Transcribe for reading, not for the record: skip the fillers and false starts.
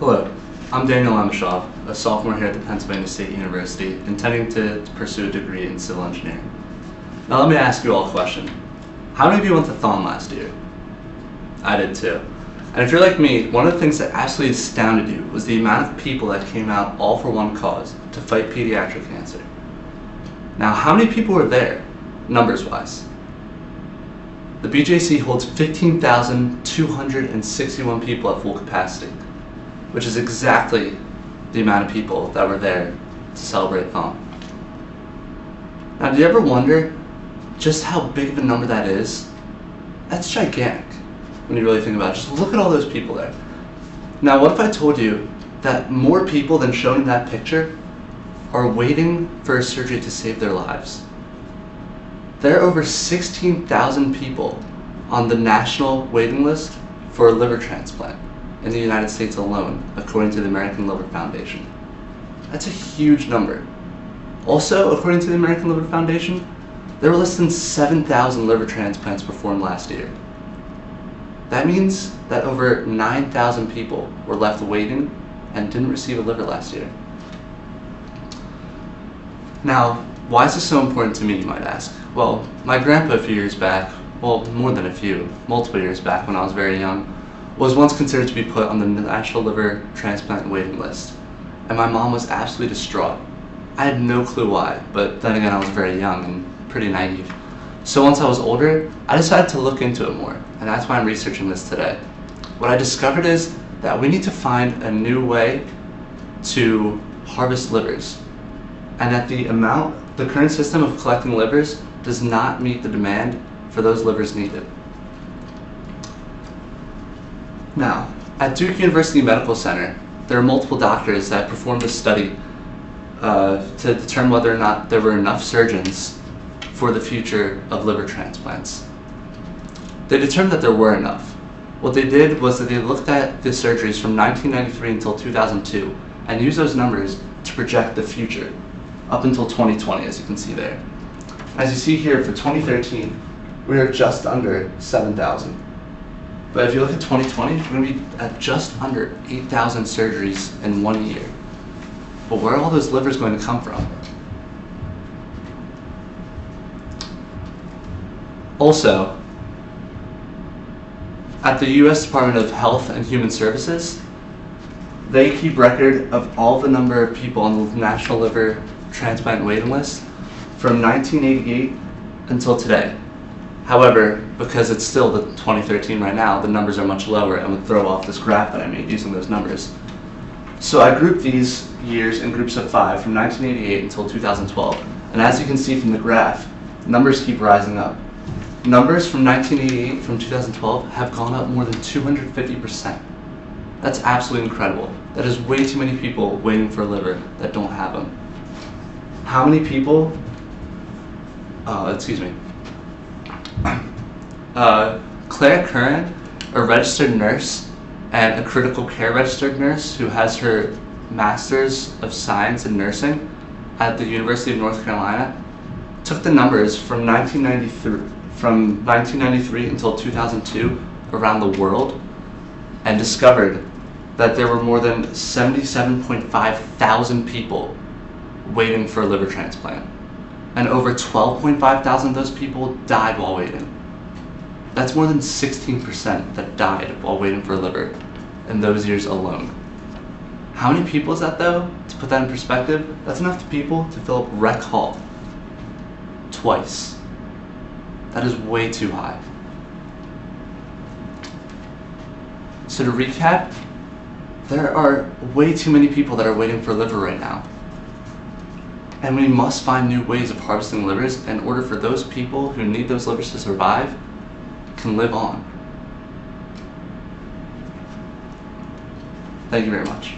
Hello, I'm Daniel Amishov, a sophomore here at the Pennsylvania State University, intending to pursue a degree in civil engineering. Now let me ask you all a question. How many of you went to Thon last year? I did too. And if you're like me, one of the things that absolutely astounded you was the amount of people that came out all for one cause, to fight pediatric cancer. Now how many people were there, numbers-wise? The BJC holds 15,261 people at full capacity, which is exactly the amount of people that were there to celebrate Thon. Now, do you ever wonder just how big of a number that is? That's gigantic when you really think about it. Just look at all those people there. Now, what if I told you that more people than shown in that picture are waiting for a surgery to save their lives? There are over 16,000 people on the national waiting list for a liver transplant in the United States alone, according to the American Liver Foundation. That's a huge number. Also, according to the American Liver Foundation, there were less than 7,000 liver transplants performed last year. That means that over 9,000 people were left waiting and didn't receive a liver last year. Now, why is this so important to me, you might ask? Well, my grandpa a few years back, well, more than a few, multiple years back when I was very young, was once considered to be put on the National Liver Transplant waiting list, and my mom was absolutely distraught. I had no clue why, but then again I was very young and pretty naive. So once I was older, I decided to look into it more, and that's why I'm researching this today. What I discovered is that we need to find a new way to harvest livers, and that the current system of collecting livers does not meet the demand for those livers needed. Now, at Duke University Medical Center, there are multiple doctors that performed a study to determine whether or not there were enough surgeons for the future of liver transplants. They determined that there were enough. What they did was that they looked at the surgeries from 1993 until 2002 and used those numbers to project the future up until 2020, as you can see there. As you see here, for 2013, we are just under 7,000. But if you look at 2020, we're going to be at just under 8,000 surgeries in 1 year. But where are all those livers going to come from? Also, at the U.S. Department of Health and Human Services, they keep record of all the number of people on the National Liver Transplant waiting list from 1988 until today. However, because it's still the 2013 right now, the numbers are much lower and would throw off this graph that I made using those numbers. So I grouped these years in groups of 5 from 1988 until 2012. And as you can see from the graph, numbers keep rising up. Numbers from 1988 from 2012 have gone up more than 250%. That's absolutely incredible. That is way too many people waiting for a liver that don't have them. How many people, Claire Curran, a registered nurse and a critical care registered nurse who has her Master's of Science in Nursing at the University of North Carolina, took the numbers from 1993 until 2002 around the world and discovered that there were more than 77.5 thousand people waiting for a liver transplant, and over 12.5 thousand of those people died while waiting. That's more than 16% that died while waiting for a liver in those years alone. How many people is that though? To put that in perspective, that's enough people to fill up Rec Hall twice. That is way too high. So to recap, there are way too many people that are waiting for a liver right now. And we must find new ways of harvesting livers in order for those people who need those livers to survive can live on. Thank you very much.